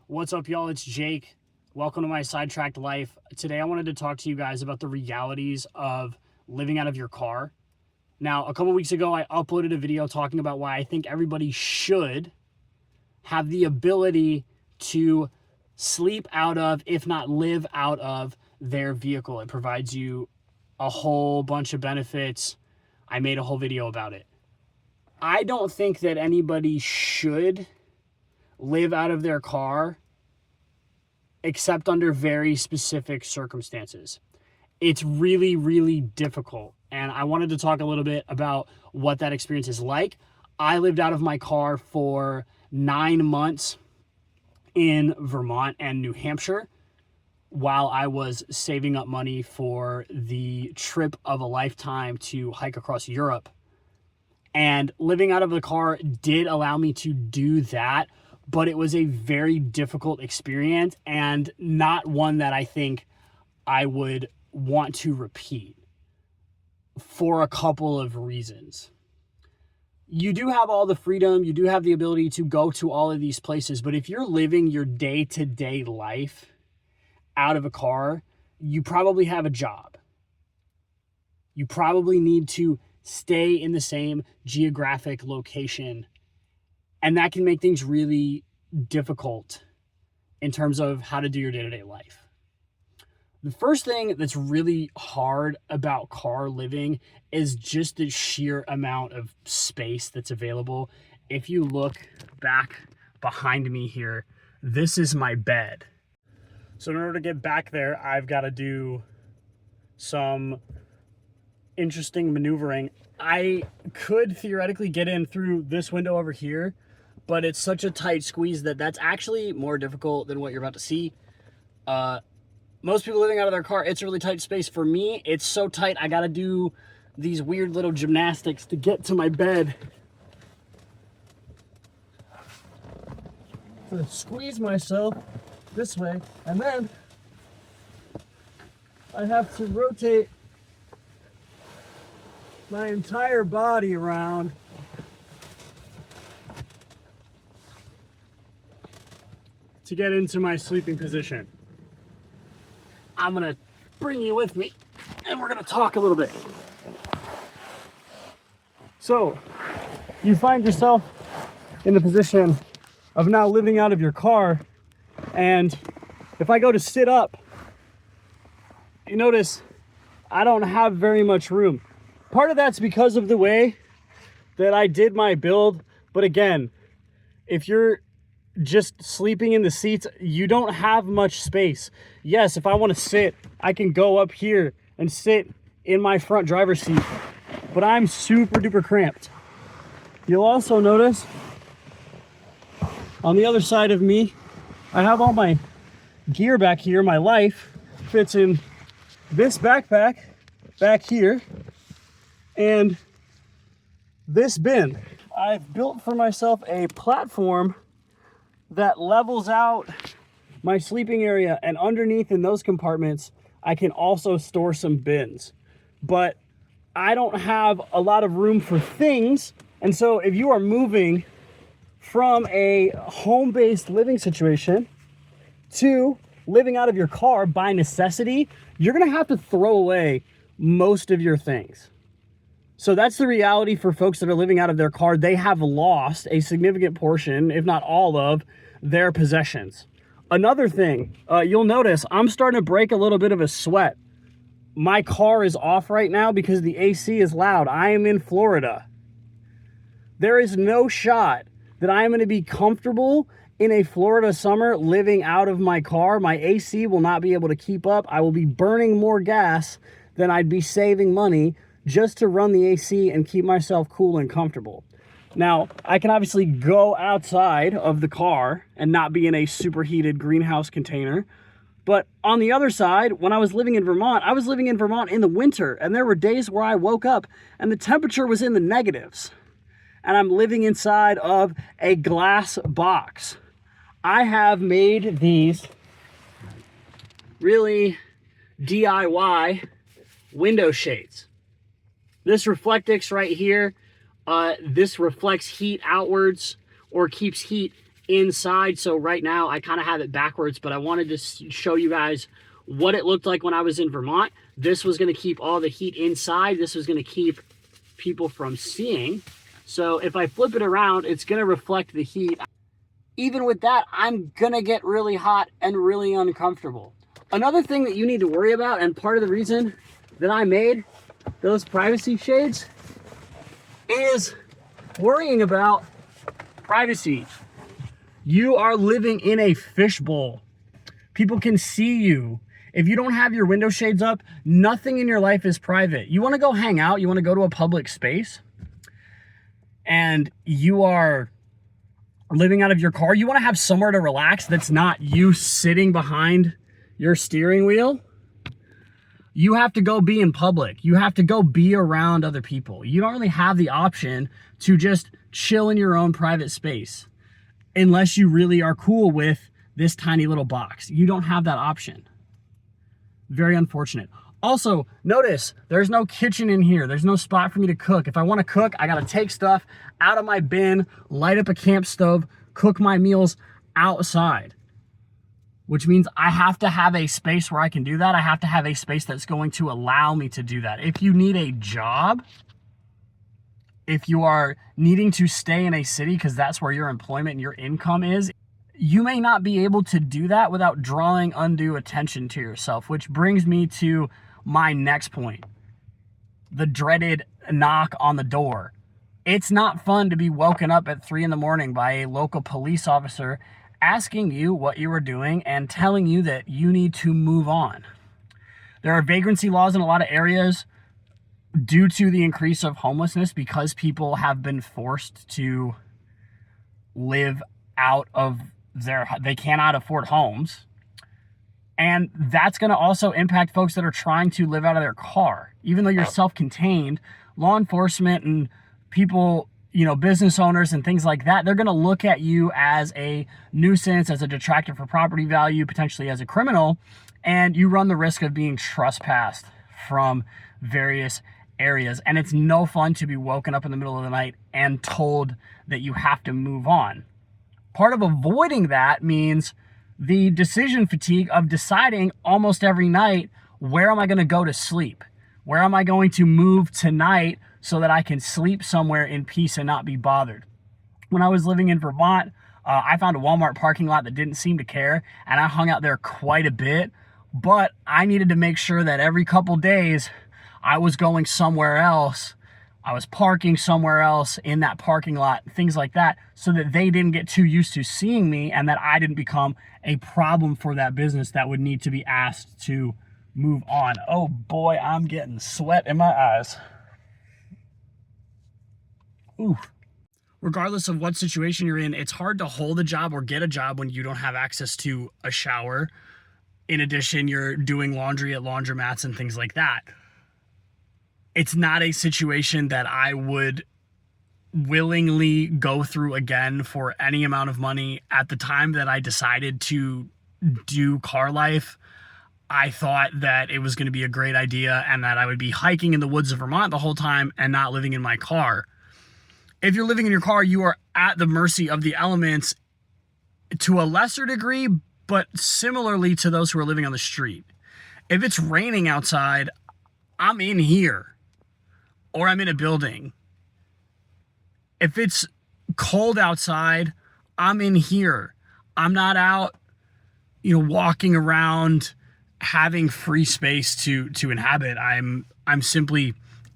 What's up, y'all? It's Jake. Welcome to my Sidetracked Life. Today I wanted to talk to you guys about the realities of living out of your car. Now, a couple weeks ago, I uploaded a video talking about why I think everybody should have the ability to sleep out of, if not live out of, their vehicle. It provides you a whole bunch of benefits. I made a whole video about it. I don't think that anybody should live out of their car except under very specific circumstances. It's really, really difficult. And I wanted to talk a little bit about what that experience is like. I lived out of my car for 9 months in Vermont and New Hampshire while I was saving up money for the trip of a lifetime to hike across Europe. And living out of the car did allow me to do that, but it was a very difficult experience and not one that I think I would want to repeat for a couple of reasons. You do have all the freedom, you do have the ability to go to all of these places, but if you're living your day-to-day life out of a car, you probably have a job. You probably need to stay in the same geographic location. And that can make things really difficult in terms of how to do your day-to-day life. The first thing that's really hard about car living is just the sheer amount of space that's available. If you look back behind me here, this is my bed. So in order to get back there, I've got to do some interesting maneuvering. I could theoretically get in through this window over here, but it's such a tight squeeze that that's actually more difficult than what you're about to see. Most people living out of their car, it's a really tight space. For me, it's so tight, I gotta do these weird little gymnastics to get to my bed. To squeeze myself this way, and then I have to rotate my entire body around to get into my sleeping position. I'm gonna bring you with me and we're gonna talk a little bit. So you find yourself in the position of now living out of your car, and if I go to sit up, you notice I don't have very much room. Part of that's because of the way that I did my build, but again, if you're just sleeping in the seats, you don't have much space. Yes, if I want to sit, I can go up here and sit in my front driver's seat, but I'm super duper cramped. You'll also notice on the other side of me, I have all my gear back here. My life fits in this backpack back here and this bin. I've built for myself a platform that levels out my sleeping area, and underneath in those compartments I can also store some bins, but I don't have a lot of room for things. And so if you are moving from a home-based living situation to living out of your car by necessity, you're gonna have to throw away most of your things. So that's the reality for folks that are living out of their car. They have lost a significant portion, if not all of, their possessions. Another thing, you'll notice I'm starting to break a little bit of a sweat. My car is off right now because the AC is loud. I am in Florida. There is no shot that I am going to be comfortable in a Florida summer living out of my car. My AC will not be able to keep up. I will be burning more gas than I'd be saving money just to run the AC and keep myself cool and comfortable. Now, I can obviously go outside of the car and not be in a superheated greenhouse container. But on the other side, when I was living in Vermont, I was living in Vermont in the winter, and there were days where I woke up and the temperature was in the negatives. And I'm living inside of a glass box. I have made these really DIY window shades. This Reflectix right here, this reflects heat outwards or keeps heat inside. So right now I kind of have it backwards, but I wanted to show you guys what it looked like when I was in Vermont. This was going to keep all the heat inside. This was going to keep people from seeing. So if I flip it around, it's going to reflect the heat. Even with that, I'm going to get really hot and really uncomfortable. Another thing that you need to worry about, and part of the reason that I made those privacy shades, is worrying about privacy. You are living in a fishbowl. People can see you. If you don't have your window shades up, nothing in your life is private. You want to go hang out, you want to go to a public space, and you are living out of your car, you want to have somewhere to relax that's not you sitting behind your steering wheel. You have to go be in public. You have to go be around other people. You don't really have the option to just chill in your own private space unless you really are cool with this tiny little box. You don't have that option. Very unfortunate. Also, notice there's no kitchen in here. There's no spot for me to cook. If I want to cook, I got to take stuff out of my bin, light up a camp stove, cook my meals outside, which means I have to have a space where I can do that. I have to have a space that's going to allow me to do that. If you need a job, if you are needing to stay in a city because that's where your employment and your income is, you may not be able to do that without drawing undue attention to yourself, which brings me to my next point, the dreaded knock on the door. It's not fun to be woken up at 3 a.m. by a local police officer asking you what you were doing and telling you that you need to move on. There are vagrancy laws in a lot of areas due to the increase of homelessness because people have been forced to live out of they cannot afford homes. And that's going to also impact folks that are trying to live out of their car. Even though you're self-contained, law enforcement and people, business owners and things like that, they're going to look at you as a nuisance, as a detractor for property value, potentially as a criminal, and you run the risk of being trespassed from various areas. And it's no fun to be woken up in the middle of the night and told that you have to move on. Part of avoiding that means the decision fatigue of deciding almost every night, where am I going to go to sleep? Where am I going to move tonight so that I can sleep somewhere in peace and not be bothered? When I was living in Vermont, I found a Walmart parking lot that didn't seem to care, and I hung out there quite a bit, but I needed to make sure that every couple days I was going somewhere else. I was parking somewhere else in that parking lot, things like that, so that they didn't get too used to seeing me and that I didn't become a problem for that business that would need to be asked to move on. Oh boy, I'm getting sweat in my eyes. Ooh. Regardless of what situation you're in, it's hard to hold a job or get a job when you don't have access to a shower. In addition, you're doing laundry at laundromats and things like that. It's not a situation that I would willingly go through again for any amount of money. At the time that I decided to do car life, I thought that it was going to be a great idea and that I would be hiking in the woods of Vermont the whole time and not living in my car. If you're living in your car, you are at the mercy of the elements to a lesser degree, but similarly to those who are living on the street. If it's raining outside, I'm in here. Or I'm in a building. If it's cold outside, I'm in here. I'm not out, walking around having free space to inhabit. I'm simply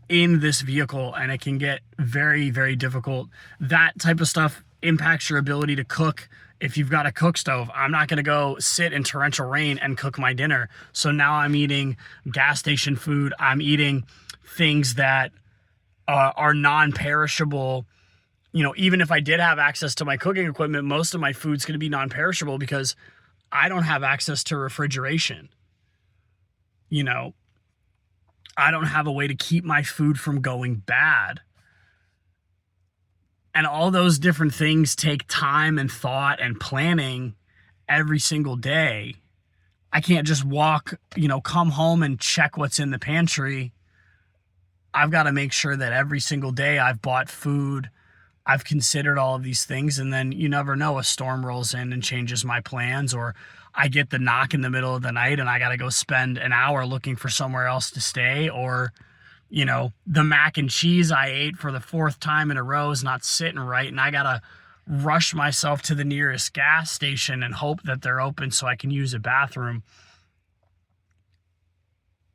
in this vehicle, and it can get very, very difficult. That type of stuff impacts your ability to cook. If you've got a cook stove, I'm not going to go sit in torrential rain and cook my dinner. So now I'm eating gas station food. I'm eating things that are non-perishable. Even if I did have access to my cooking equipment, most of my food's going to be non-perishable because I don't have access to refrigeration. I don't have a way to keep my food from going bad. And all those different things take time and thought and planning every single day. I can't just walk, come home and check what's in the pantry. I've got to make sure that every single day I've bought food, I've considered all of these things, and then you never know, a storm rolls in and changes my plans, or I get the knock in the middle of the night and I got to go spend an hour looking for somewhere else to stay, or the mac and cheese I ate for the fourth time in a row is not sitting right, and I got to rush myself to the nearest gas station and hope that they're open so I can use a bathroom.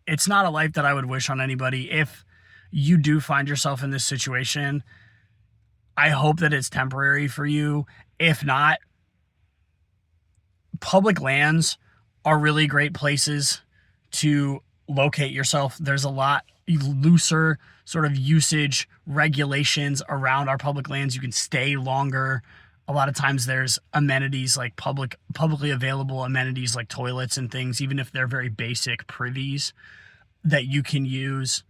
It's not a life that I would wish on anybody. If you do find yourself in this situation, I hope that it's temporary for you. If not, public lands are really great places to locate yourself. There's a lot looser sort of usage regulations around our public lands. You can stay longer. A lot of times there's amenities like publicly available amenities like toilets and things, even if they're very basic privies that you can use.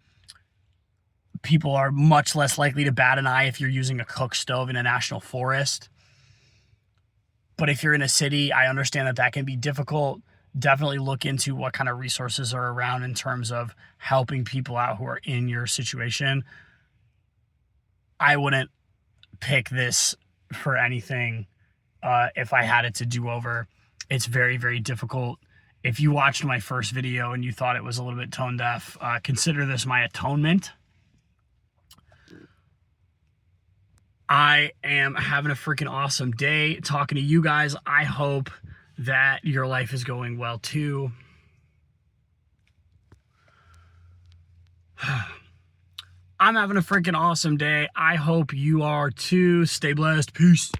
People are much less likely to bat an eye if you're using a cook stove in a national forest. But if you're in a city, I understand that can be difficult. Definitely look into what kind of resources are around in terms of helping people out who are in your situation. I wouldn't pick this for anything if I had it to do over. It's very, very difficult. If you watched my first video and you thought it was a little bit tone deaf, consider this my atonement. I am having a freaking awesome day talking to you guys. I hope that your life is going well too. I'm having a freaking awesome day. I hope you are too. Stay blessed. Peace.